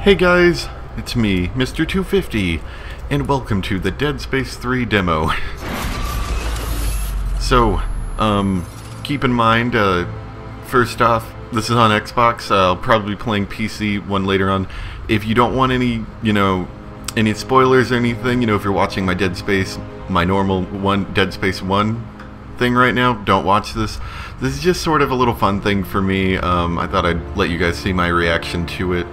Hey guys, it's me, Mr. 250, and welcome to the Dead Space 3 demo. So, keep in mind, first off, this is on Xbox. I'll probably be playing PC one later on. If you don't want any, any spoilers or anything, if you're watching my my normal Dead Space 1 thing right now, don't watch this. This is just sort of a little fun thing for me. I thought I'd let you guys see my reaction to it.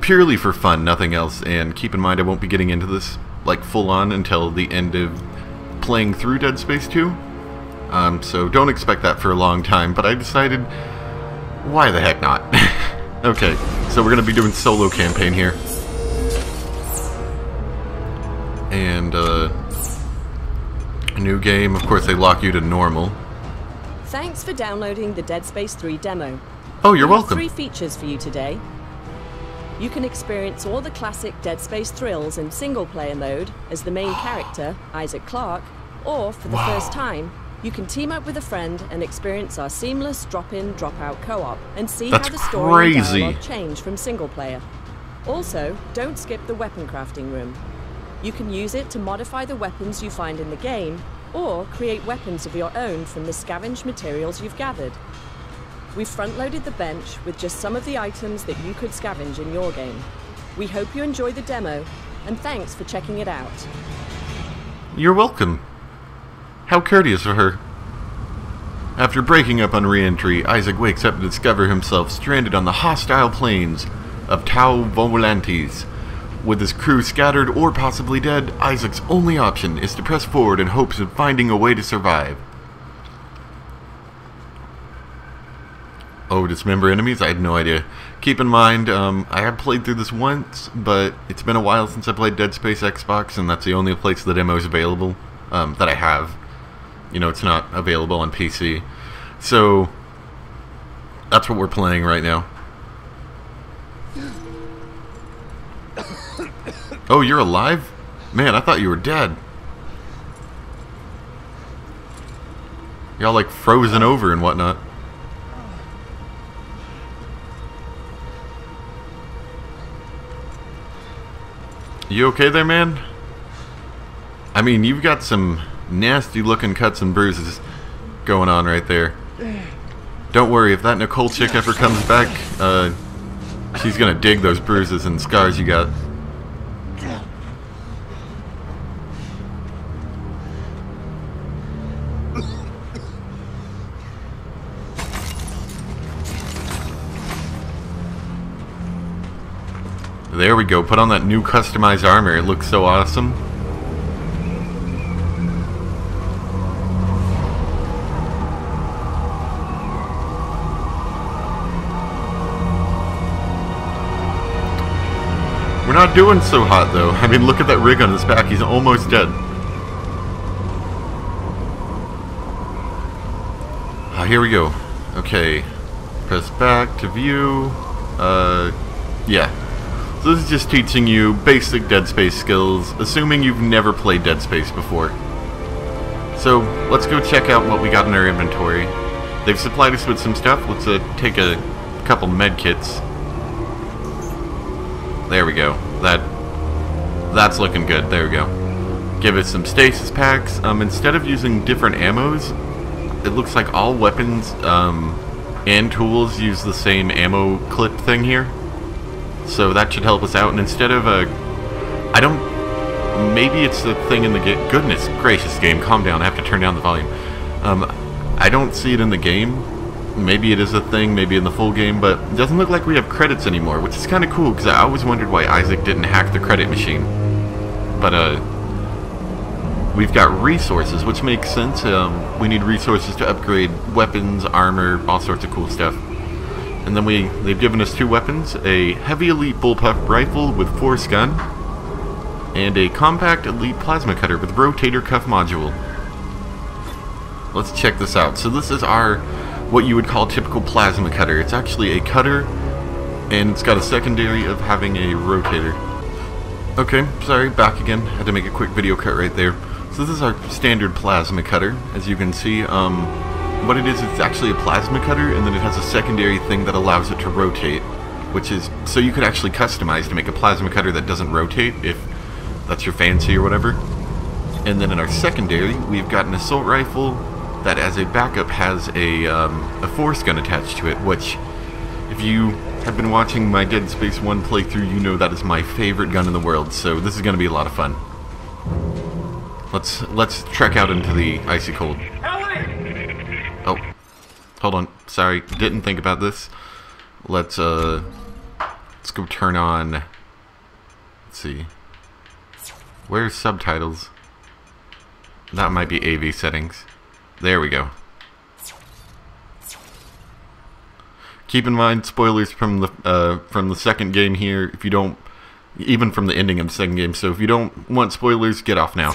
Purely for fun, nothing else, and keep in mind I won't be getting into this like full on until the end of playing through Dead Space 2, so don't expect that for a long time, but I decided, why the heck not? Okay, so we're gonna be doing solo campaign here, and a new game. Of course they lock you to normal. Thanks for downloading the Dead Space 3 demo. Oh, you're welcome. We have 3 features for you today. You can experience all the classic Dead Space thrills in single-player mode as the main character, Isaac Clarke, or, for the first time, you can team up with a friend and experience our seamless drop-in, drop-out co-op and see how the story and dialogue change from single-player. Also, don't skip the weapon crafting room. You can use it to modify the weapons you find in the game, or create weapons of your own from the scavenged materials you've gathered. We've front-loaded the bench with just some of the items that you could scavenge in your game. We hope you enjoy the demo, and thanks for checking it out. You're welcome. How courteous of her. After breaking up on re-entry, Isaac wakes up to discover himself stranded on the hostile plains of Tau Volantes. With his crew scattered or possibly dead, Isaac's only option is to press forward in hopes of finding a way to survive. Oh, dismember enemies? I had no idea. Keep in mind, I have played through this once, but it's been a while since I played Dead Space Xbox, and that's the only place the demo is available, that I have. It's not available on PC. So, that's what we're playing right now. Oh, you're alive? Man, I thought you were dead. Y'all like frozen over and whatnot. You okay there, man? I mean, you've got some nasty looking cuts and bruises going on right there. Don't worry, if that Nicole chick ever comes back, she's gonna dig those bruises and scars you got. There we go, put on that new customized armor, it looks so awesome. We're not doing so hot though. I mean, look at that rig on his back, he's almost dead. Here we go. Okay, press back to view. Yeah. So this is just teaching you basic Dead Space skills, assuming you've never played Dead Space before. So, let's go check out what we got in our inventory. They've supplied us with some stuff. Let's take a couple med kits. There we go. That's looking good. There we go. Give us some stasis packs. Instead of using different ammos, it looks like all weapons and tools use the same ammo clip thing here. So that should help us out, and instead of maybe it's the thing in the game. Goodness gracious, game, calm down, I have to turn down the volume. I don't see it in the game. Maybe it is a thing, maybe in the full game, but it doesn't look like we have credits anymore, which is kind of cool, because I always wondered why Isaac didn't hack the credit machine. But, we've got resources, which makes sense. We need resources to upgrade weapons, armor, all sorts of cool stuff. And then they've given us 2 weapons, a heavy elite bullpup rifle with force gun, and a compact elite plasma cutter with rotator cuff module. Let's check this out. So this is our, what you would call typical plasma cutter. It's actually a cutter, and it's got a secondary of having a rotator. Okay, sorry, back again. Had to make a quick video cut right there. So this is our standard plasma cutter, as you can see. What it is, it's actually a plasma cutter, and then it has a secondary thing that allows it to rotate. which is so you could actually customize to make a plasma cutter that doesn't rotate if that's your fancy or whatever. And then in our secondary, we've got an assault rifle that as a backup has a force gun attached to it, which if you have been watching my Dead Space 1 playthrough, you know that is my favorite gun in the world, so this is going to be a lot of fun. Let's trek out into the icy cold. Oh, hold on. Sorry, didn't think about this. Let's go turn on. Let's see. Where's subtitles? That might be AV settings. There we go. Keep in mind spoilers from the second game here. If you don't, even from the ending of the second game. So if you don't want spoilers, get off now.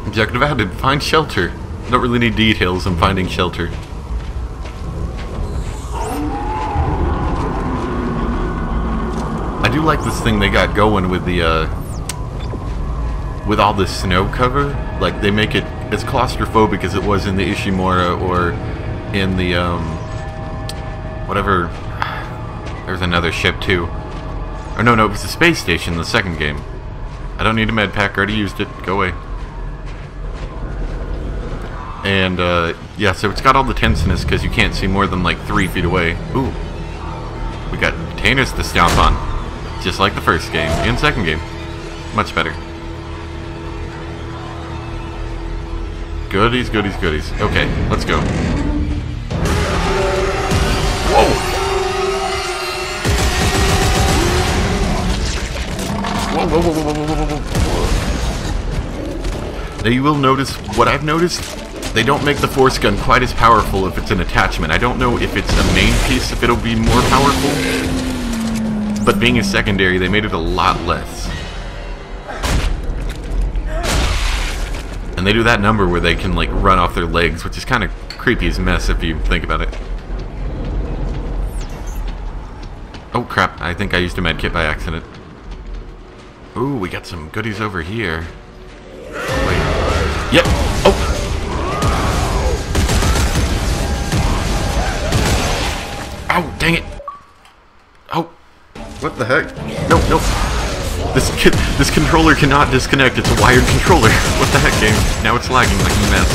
Objective added. Find shelter. Don't really need details on finding shelter. I do like this thing they got going with the with all this snow cover. Like they make it as claustrophobic as it was in the Ishimura or in the whatever. There's another ship too. Or no, it was the space station in the second game. I don't need a med pack. Already used it. Go away. And yeah, so it's got all the tenseness because you can't see more than like 3 feet away. Ooh, we got containers to stomp on, just like the first game and second game. Much better. Goodies, goodies, goodies. Okay, let's go. Whoa! Whoa, whoa, whoa, whoa, whoa, whoa, whoa. Now you will notice, what I've noticed, they don't make the force gun quite as powerful if it's an attachment. I don't know if it's a main piece, if it'll be more powerful. But being a secondary, they made it a lot less. And they do that number where they can, like, run off their legs, which is kind of creepy as mess if you think about it. Oh, crap. I think I used a medkit by accident. Ooh, we got some goodies over here. Wait. Yep. Oh! Ow, dang it! Oh, what the heck? No, no. This controller cannot disconnect. It's a wired controller. What the heck, game? Now it's lagging like a mess.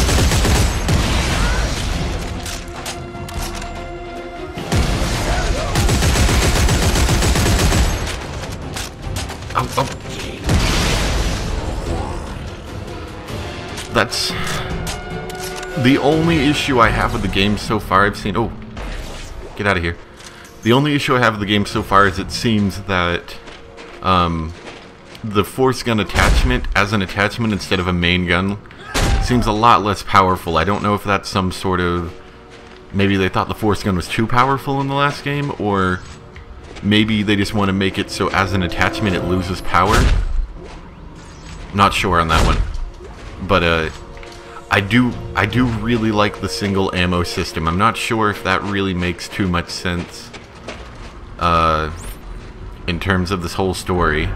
Oh, oh. That's the only issue I have with the game so far. I've seen. Oh. Get out of here. The only issue I have with the game so far is it seems that the force gun attachment as an attachment instead of a main gun seems a lot less powerful. I don't know if that's some sort of... Maybe they thought the force gun was too powerful in the last game, or maybe they just want to make it so as an attachment it loses power. Not sure on that one. But I do really like the single ammo system. I'm not sure if that really makes too much sense in terms of this whole story.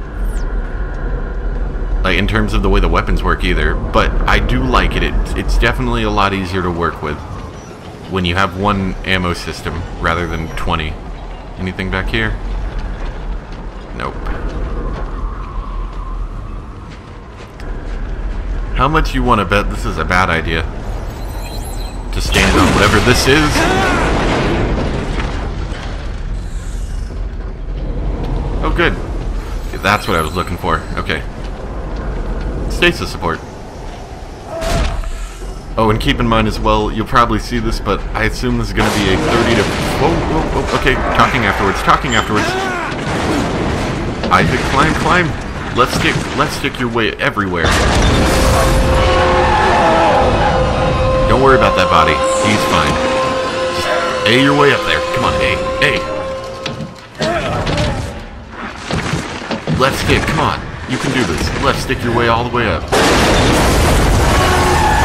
Like, in terms of the way the weapons work either. But I do like it. It's definitely a lot easier to work with when you have one ammo system rather than 20. Anything back here? Nope. How much you want to bet this is a bad idea? To stand on whatever this is? Oh, good. Okay, that's what I was looking for. Okay. Stasis support. Oh, and keep in mind as well, you'll probably see this, but I assume this is going to be a 30 to... Whoa, whoa, whoa. Okay, talking afterwards. Isaac, climb. Let's stick your way everywhere. Don't worry about that body. He's fine. Just A your way up there. Come on, A. Left stick, come on. You can do this. Left stick your way all the way up.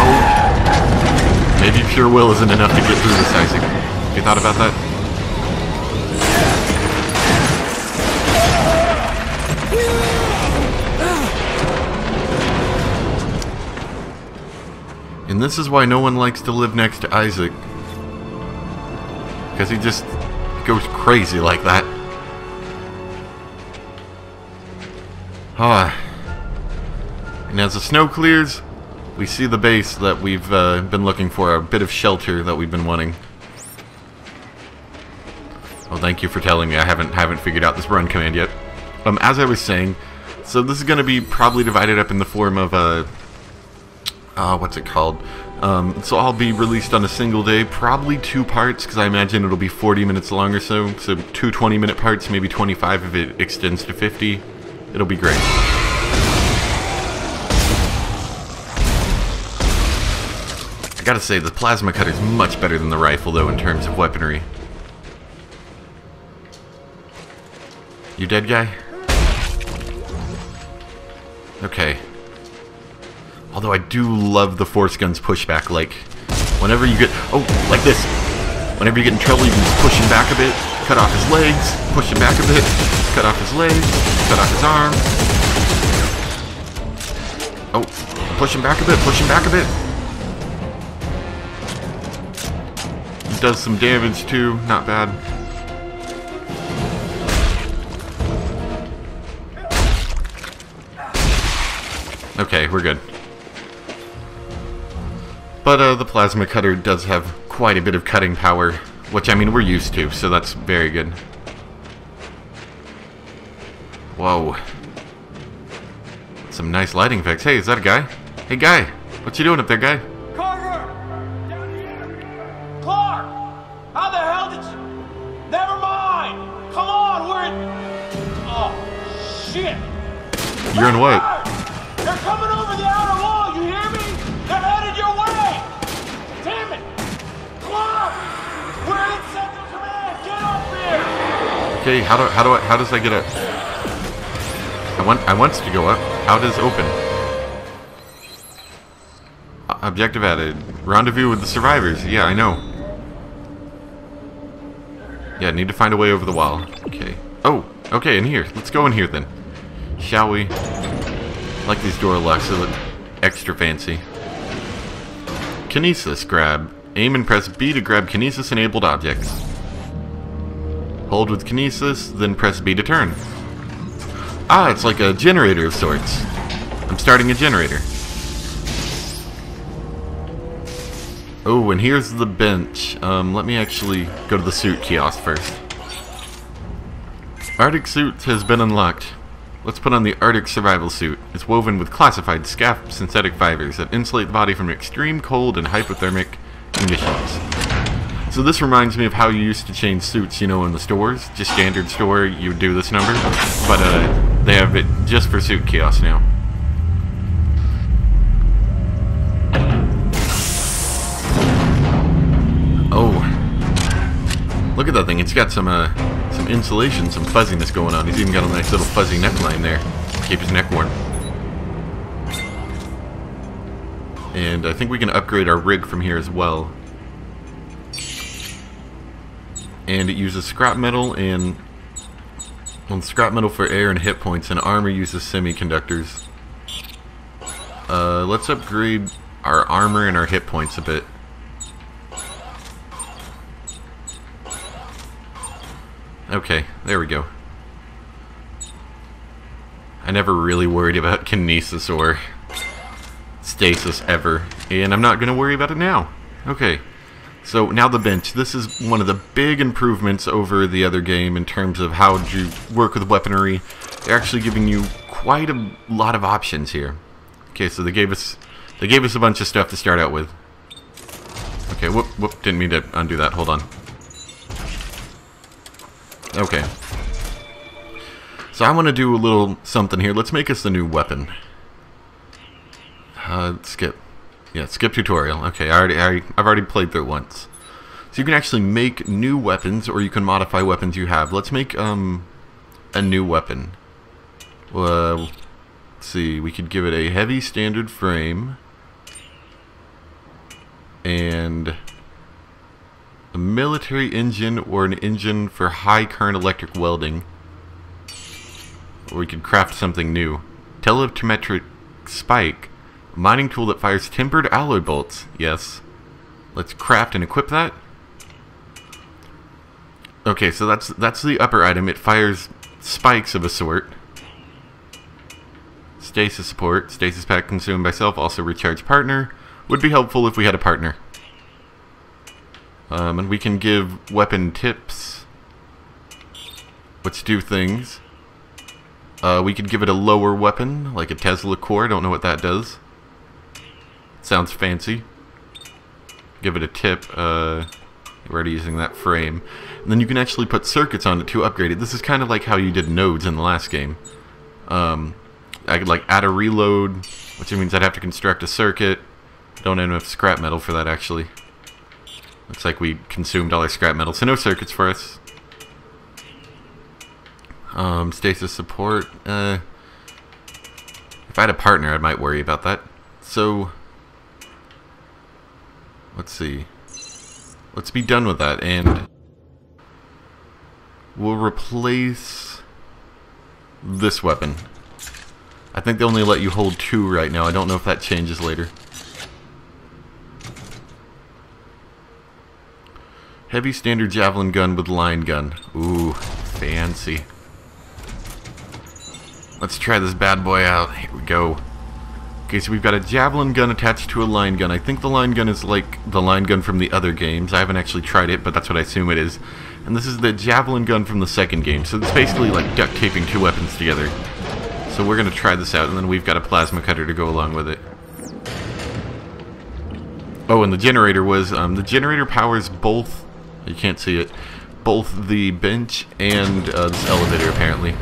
Oh. Maybe pure will isn't enough to get through this, Isaac. You thought about that? And this is why no one likes to live next to Isaac. Because he just goes crazy like that. Ah. And as the snow clears, we see the base that we've been looking for, a bit of shelter that we've been wanting. Oh, thank you for telling me. I haven't figured out this run command yet. As I was saying, so this is going to be probably divided up in the form of what's it called? So I'll be released on a single day, probably 2 parts, because I imagine it'll be 40 minutes long or so. So 2 20-minute parts, maybe 25 if it extends to 50. It'll be great. I gotta say, the plasma cutter is much better than the rifle, though, in terms of weaponry. You dead, guy? Okay. Although I do love the force gun's pushback, like, whenever you get... Oh, like this. Whenever you get in trouble, you can just push him back a bit, cut off his legs, push him back a bit, cut off his legs, cut off his arm. Oh, push him back a bit, push him back a bit. He does some damage, too. Not bad. Okay, we're good. But the plasma cutter does have quite a bit of cutting power, which, I mean, we're used to, so that's very good. Whoa. Some nice lighting effects. Hey, is that a guy? Hey, guy! What you doing up there, guy? Carter! Down here! Clark! How the hell did you... Never mind! Come on, we're in... Oh, shit! You're in what? They're coming over the outer wall, you hear me? They're headed your way! Damn it! Clark! We're in Central Command! Get up here! Okay, how does I get up? I want to go up. How does open? Objective added. Rendezvous with the survivors. Yeah, I know. Yeah, need to find a way over the wall. Okay. Oh, okay, in here. Let's go in here then. Shall we? I like these door locks, they look extra fancy. Kinesis grab. Aim and press B to grab Kinesis enabled objects. Hold with Kinesis, then press B to turn. Ah, it's like a generator of sorts. I'm starting a generator. Oh, and here's the bench. Let me actually go to the suit kiosk first. Arctic suit has been unlocked. Let's put on the Arctic survival suit. It's woven with classified SCAF synthetic fibers that insulate the body from extreme cold and hypothermic conditions. So this reminds me of how you used to change suits, you know, in the stores. Just standard store, you would do this number. But they have it just for suit kiosks now. Oh. Look at that thing. It's got some insulation, some fuzziness going on. He's even got a nice little fuzzy neckline there to keep his neck warm. And I think we can upgrade our rig from here as well. And it uses scrap metal and... Well, scrap metal for air and hit points, and armor uses semiconductors. Let's upgrade our armor and our hit points a bit. Okay, there we go. I never really worried about kinesis or stasis ever, and I'm not going to worry about it now. Okay, so now the bench. This is one of the big improvements over the other game in terms of how you work with weaponry. They're actually giving you quite a lot of options here. Okay, so they gave us a bunch of stuff to start out with. Okay, whoop, didn't mean to undo that. Hold on. Okay. So I want to do a little something here. Let's make us a new weapon. Skip. Yeah, skip tutorial. Okay, I've already played through it once. So you can actually make new weapons, or you can modify weapons you have. Let's make a new weapon. Let's see. We could give it a heavy standard frame and a military engine, or an engine for high current electric welding. Or we could craft something new. Telemetric spike. Mining tool that fires tempered alloy bolts. Yes. Let's craft and equip that. Okay, so that's the upper item. It fires spikes of a sort. Stasis support. Stasis pack consumed by self. Also recharge partner. Would be helpful if we had a partner. And we can give weapon tips, which do things. We could give it a lower weapon, like a Tesla core. Don't know what that does. Sounds fancy. Give it a tip. We're already using that frame. And then you can actually put circuits on it to upgrade it. This is kind of like how you did nodes in the last game. I could like add a reload, which means I'd have to construct a circuit. Don't have enough scrap metal for that, actually. Looks like we consumed all our scrap metal, so no circuits for us. Stasis support. If I had a partner, I might worry about that. So, let's see. Let's be done with that, and we'll replace this weapon. I think they only let you hold 2 right now. I don't know if that changes later. Heavy standard javelin gun with line gun. Ooh, fancy. Let's try this bad boy out. Here we go. Okay, so we've got a javelin gun attached to a line gun. I think the line gun is like the line gun from the other games. I haven't actually tried it, but that's what I assume it is. And this is the javelin gun from the second game. So it's basically like duct taping 2 weapons together. So we're going to try this out, and then we've got a plasma cutter to go along with it. Oh, and the generator was... the generator powers both... You can't see it. Both the bench and this elevator, apparently.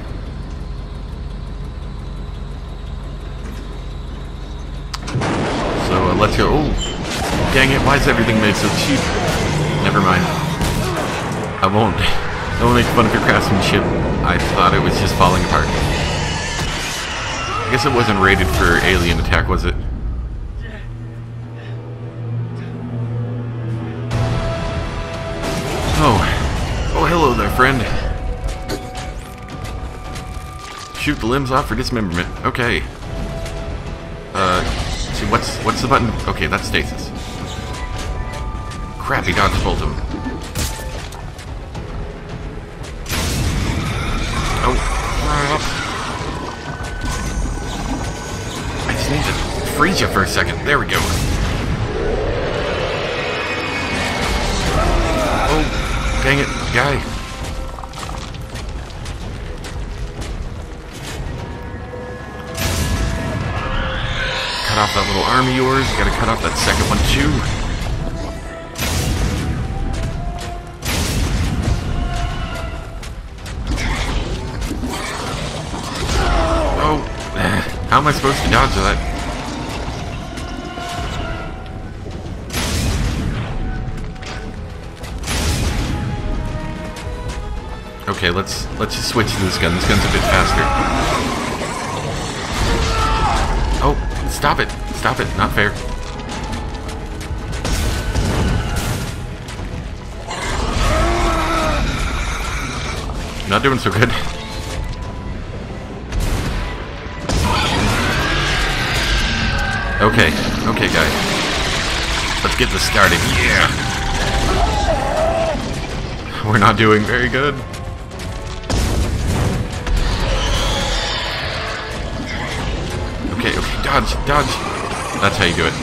So let's go. Oh, dang it! Why is everything made so cheap? Never mind. I won't make fun of your craftsmanship. I thought it was just falling apart. I guess it wasn't rated for alien attack, was it? Oh, hello there, friend. Shoot the limbs off for dismemberment. Okay. See, what's the button? Okay, that's stasis. Crap, he dodged both of them. Oh, crap. I just need to freeze you for a second. There we go. Oh, dang it, guy. Cut off that little arm of yours. You gotta cut off that second one too. Oh, how am I supposed to dodge that? Okay, let's just switch to this gun. This gun's a bit faster. Oh. Stop it! Stop it! Not fair. Not doing so good. Okay, guys. Let's get this started. Yeah! We're not doing very good. Okay, dodge. That's how you do it.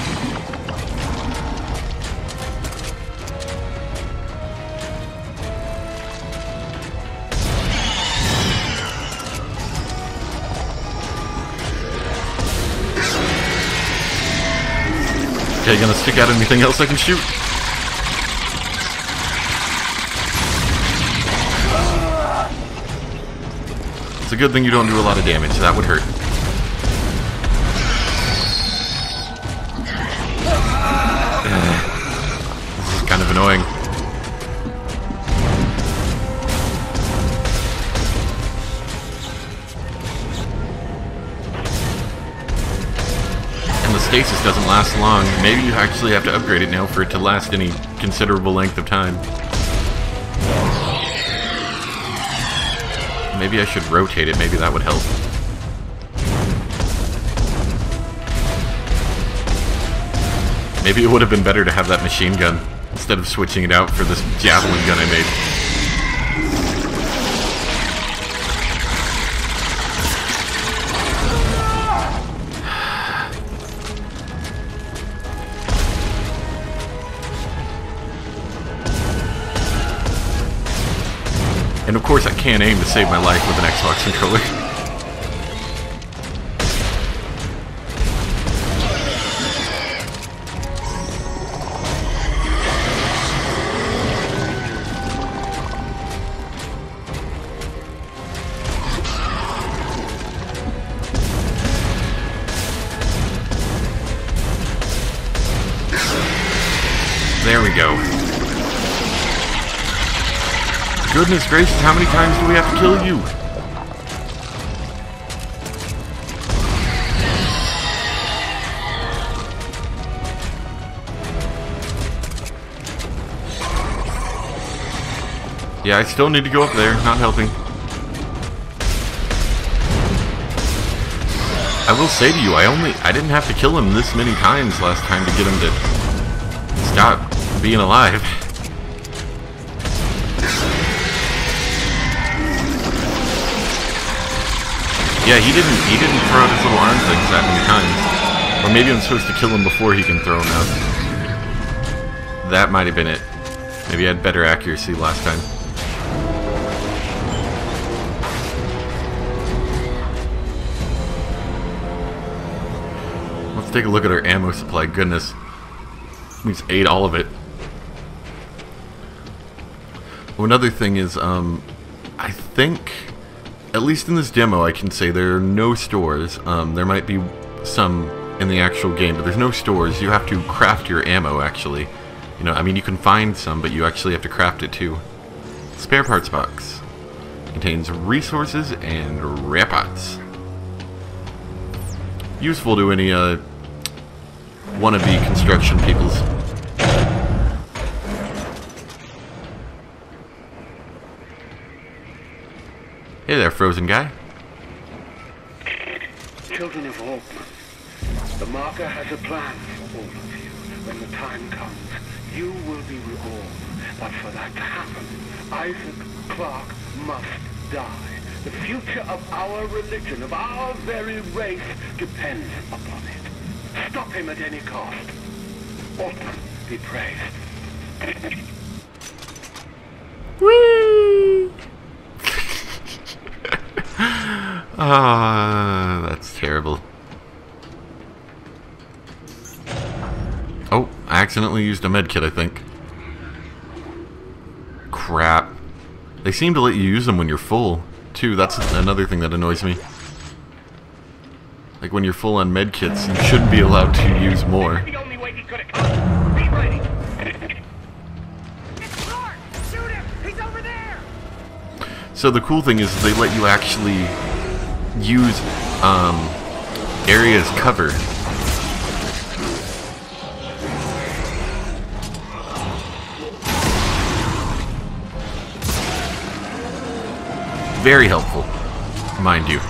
Okay, gonna stick out anything else I can shoot? It's a good thing you don't do a lot of damage. That would hurt. This is kind of annoying. And the stasis doesn't last long. Maybe you actually have to upgrade it now for it to last any considerable length of time. Maybe I should rotate it. Maybe that would help. Maybe it would have been better to have that machine gun instead of switching it out for this javelin gun I made. And of course I can't aim to save my life with an Xbox controller. There we go. Goodness gracious, how many times do we have to kill you? Yeah, I still need to go up there, not helping. I will say to you, I didn't have to kill him this many times last time to get him to stop being alive. Yeah, he didn't throw out his little arm things that many times. Or maybe I'm supposed to kill him before he can throw them out. That might have been it. Maybe I had better accuracy last time. Let's take a look at our ammo supply. Goodness. We just ate all of it. Well, another thing is, I think, at least in this demo, I can say there are no stores. There might be some in the actual game, but there's no stores. You have to craft your ammo, actually. You know, I mean, you can find some, but you actually have to craft it, too. Spare parts box. Contains resources and reparts. Useful to any, wannabe construction peoples. Hey there, frozen guy. Children of Hawkman, the marker has a plan for all of you. When the time comes, you will be reborn. But for that to happen, Isaac Clarke must die. The future of our religion, of our very race, depends upon it. Stop him at any cost. Hawkman be praised. Whee! Ah, that's terrible. Oh, I accidentally used a medkit, I think. Crap. They seem to let you use them when you're full, too. That's another thing that annoys me. Like when you're full on medkits, you shouldn't be allowed to use more. The only way he could have come. Be ready. It's Clark! Shoot him! He's over there! So the cool thing is they let you actually use areas cover. Very helpful, mind you.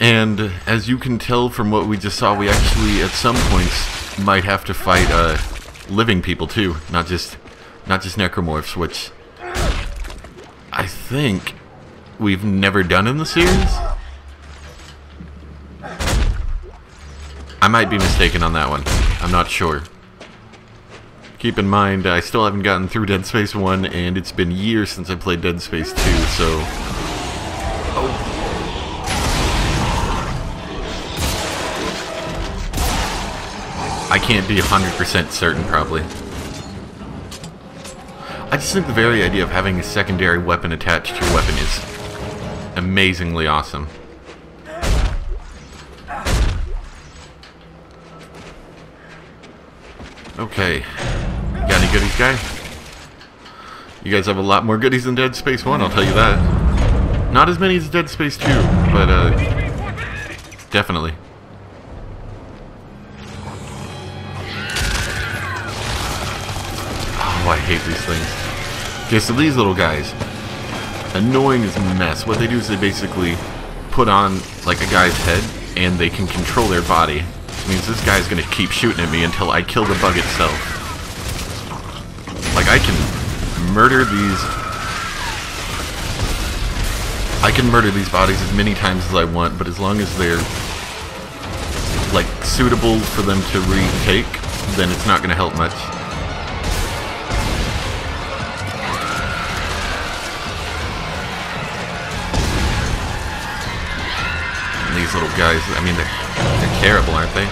And as you can tell from what we just saw, we actually at some points might have to fight living people too, not just necromorphs, which I think we've never done in the series. I might be mistaken on that one. I'm not sure. Keep in mind, I still haven't gotten through Dead Space 1, and it's been years since I played Dead Space 2, so... Oh. I can't be 100% certain, probably. I just think the very idea of having a secondary weapon attached to your weapon is amazingly awesome. Okay. Got any goodies, guy? You guys have a lot more goodies than Dead Space 1, I'll tell you that. Not as many as Dead Space 2, but, definitely. Oh, I hate these things. Okay, so these little guys, annoying as mess. What they do is they basically put on like a guy's head and they can control their body. It means this guy's gonna keep shooting at me until I kill the bug itself. Like I can murder these bodies as many times as I want, but as long as they're like suitable for them to retake, then it's not gonna help much. These little guys, I mean, they're terrible, aren't they?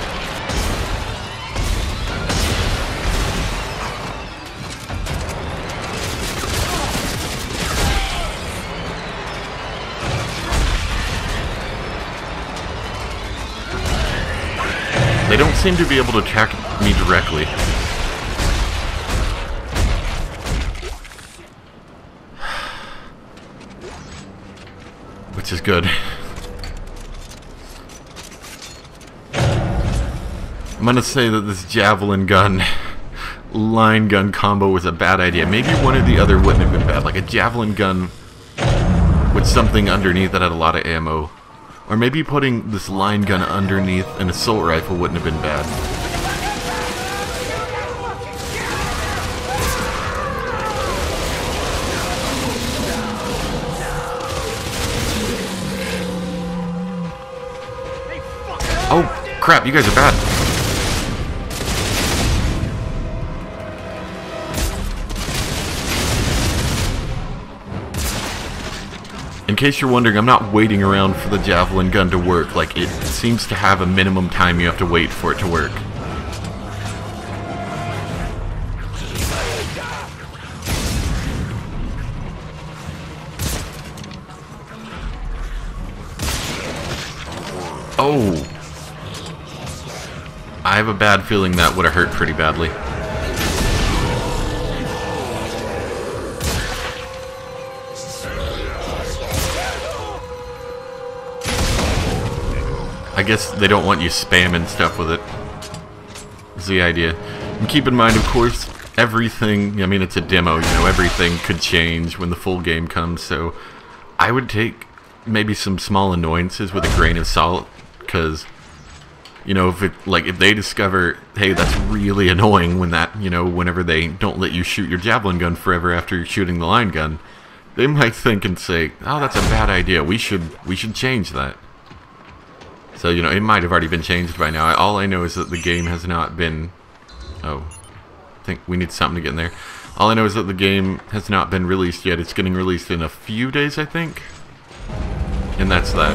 They don't seem to be able to attack me directly. Which is good. I'm gonna say that this javelin gun, line gun combo was a bad idea. Maybe one or the other wouldn't have been bad. Like a javelin gun with something underneath that had a lot of ammo. Or maybe putting this line gun underneath an assault rifle wouldn't have been bad. Oh, crap, you guys are bad. In case you're wondering, I'm not waiting around for the javelin gun to work. Like, it seems to have a minimum time you have to wait for it to work. Oh! I have a bad feeling that would have hurt pretty badly. I guess they don't want you spamming stuff with it, is the idea. And keep in mind, of course, everything, I mean, it's a demo, you know, everything could change when the full game comes, so I would take maybe some small annoyances with a grain of salt, because, you know, if they discover, hey, that's really annoying when that, you know, whenever they don't let you shoot your javelin gun forever after you're shooting the line gun, they might think and say, oh, that's a bad idea, we should change that. So, you know, it might have already been changed by now. All I know is that the game has not been... Oh, I think we need something to get in there. All I know is that the game has not been released yet. It's getting released in a few days, I think. And that's that.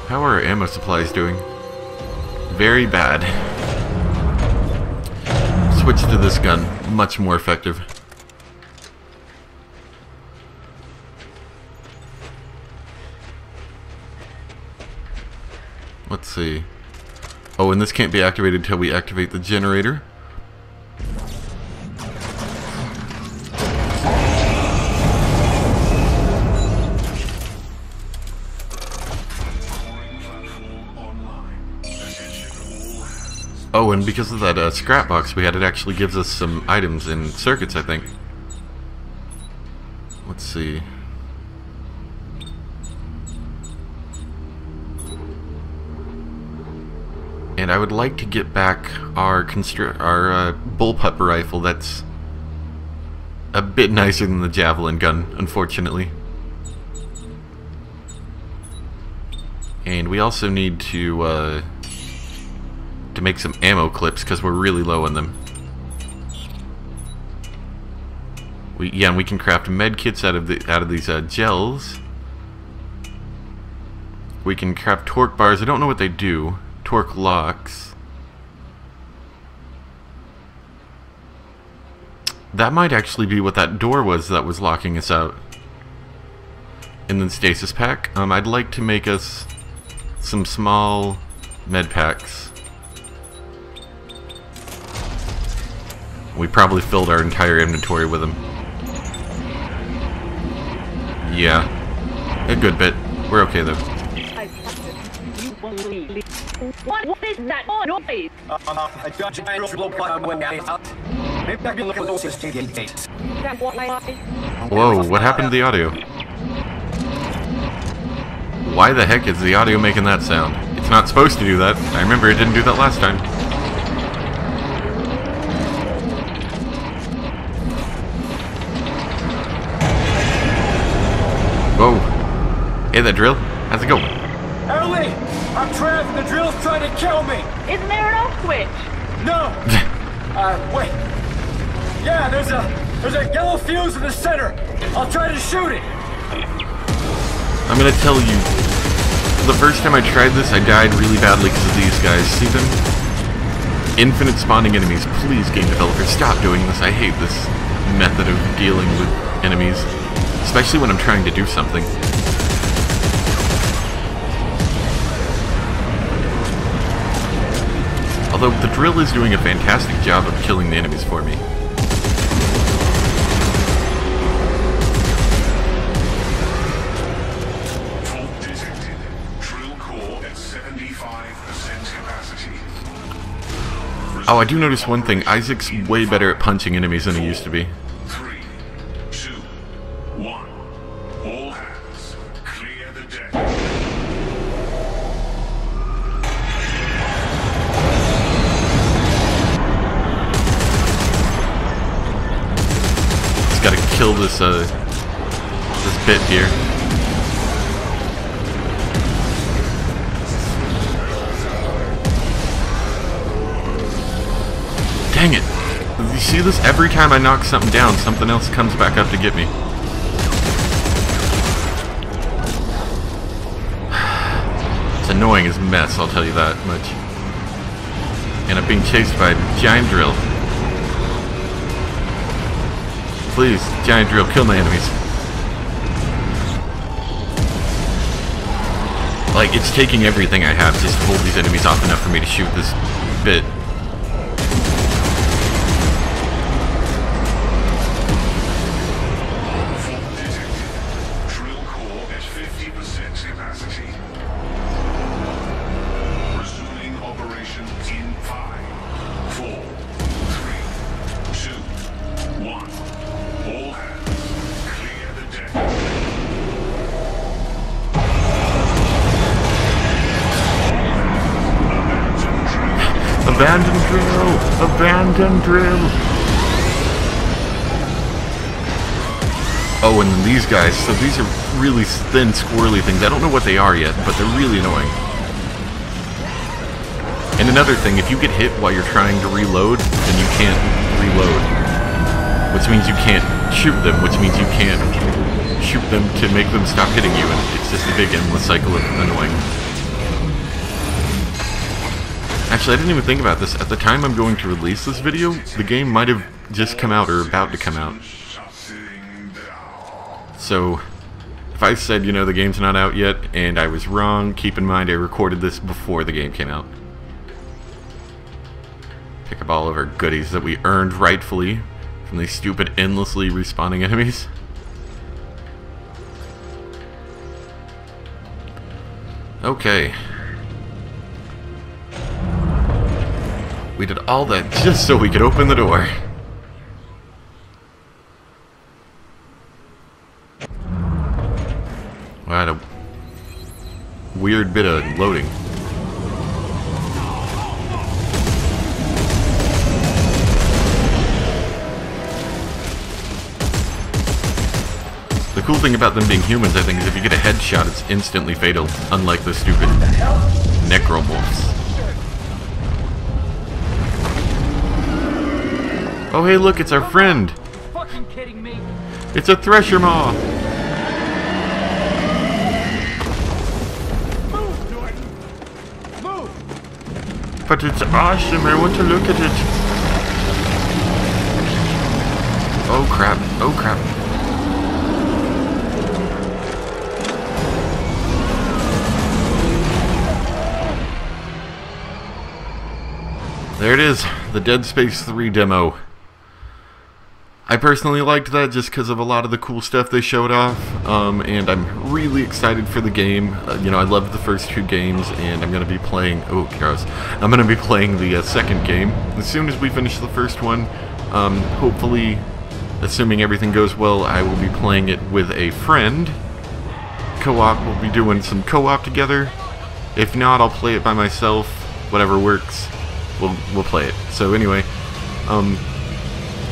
How are our ammo supplies doing? Very bad. Switch to this gun. Much more effective. Let's see. Oh, and this can't be activated until we activate the generator. Oh, and because of that scrap box we had, it actually gives us some items and circuits, I think. Let's see. And I would like to get back our bullpup rifle. That's a bit nicer than the javelin gun, unfortunately. And we also need to make some ammo clips because we're really low on them. And we can craft med kits out of these gels. We can craft torque bars. I don't know what they do. Torque locks. That might actually be what that door was that was locking us out. And then stasis pack. I'd like to make us some small med packs. We probably filled our entire inventory with them. Yeah, a good bit. We're okay though. What is that noise? A giant robot went out. Maybe I can look at those dates. Whoa, what happened to the audio? Why the heck is the audio making that sound? It's not supposed to do that. I remember it didn't do that last time. Whoa. Hey there, Drill. How's it going? Ellie! I'm trapped. The drill's trying to kill me. Isn't there an off switch? No. Wait. Yeah, there's a yellow fuse in the center. I'll try to shoot it. I'm gonna tell you, the first time I tried this, I died really badly because of these guys. See them? Infinite spawning enemies. Please, game developers, stop doing this. I hate this method of dealing with enemies, especially when I'm trying to do something. Although the drill is doing a fantastic job of killing the enemies for me. Fault detected. Drill core at 75% capacity. Oh, I do notice one thing. Isaac's way better at punching enemies than he used to be. 3, 2, 1. All hands. Clear the deck. Just gotta kill this, this bit here. Dang it! You see this? Every time I knock something down, something else comes back up to get me. It's annoying as mess, I'll tell you that much. And I'm being chased by a giant drill. Please, giant drill, kill my enemies. Like, it's taking everything I have just to hold these enemies off enough for me to shoot this bit. Fault detected. Drill core at 50% capacity. Resuming operation in 5, 4, 3, 2, 1. All hands. Clear the deck. Abandon drill! Abandon drill! Oh, and then these guys. So these are really thin, squirrely things. I don't know what they are yet, but they're really annoying. And another thing, if you get hit while you're trying to reload, then you can't reload. Which means you can't shoot them, which means you can't shoot them to make them stop hitting you, and it's just a big endless cycle of annoying. Actually, I didn't even think about this. At the time I'm going to release this video, the game might have just come out or about to come out. So, if I said, you know, the game's not out yet, and I was wrong, keep in mind I recorded this before the game came out. Pick up all of our goodies that we earned rightfully from these stupid, endlessly respawning enemies. Okay. We did all that just so we could open the door. Well, I had a weird bit of loading. The cool thing about them being humans, I think, is if you get a headshot, it's instantly fatal, unlike the stupid necromorphs. Oh hey, look, it's our friend. Fucking kidding me? It's a thresher maw. Move, Jordan. Move. But it's awesome. I want to look at it. Oh crap. Oh crap. There it is, the Dead Space 3 demo. I personally liked that just because of a lot of the cool stuff they showed off, and I'm really excited for the game. You know, I loved the first two games, and I'm going to be playing... Oh, gross. I'm going to be playing the second game as soon as we finish the first one, Hopefully, assuming everything goes well, I will be playing it with a friend. Co-op, we'll be doing some co-op together. If not, I'll play it by myself. Whatever works, we'll play it. So anyway,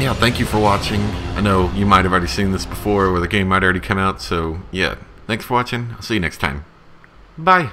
yeah, thank you for watching. I know you might have already seen this before, or the game might already come out, so yeah, thanks for watching. I'll see you next time. Bye!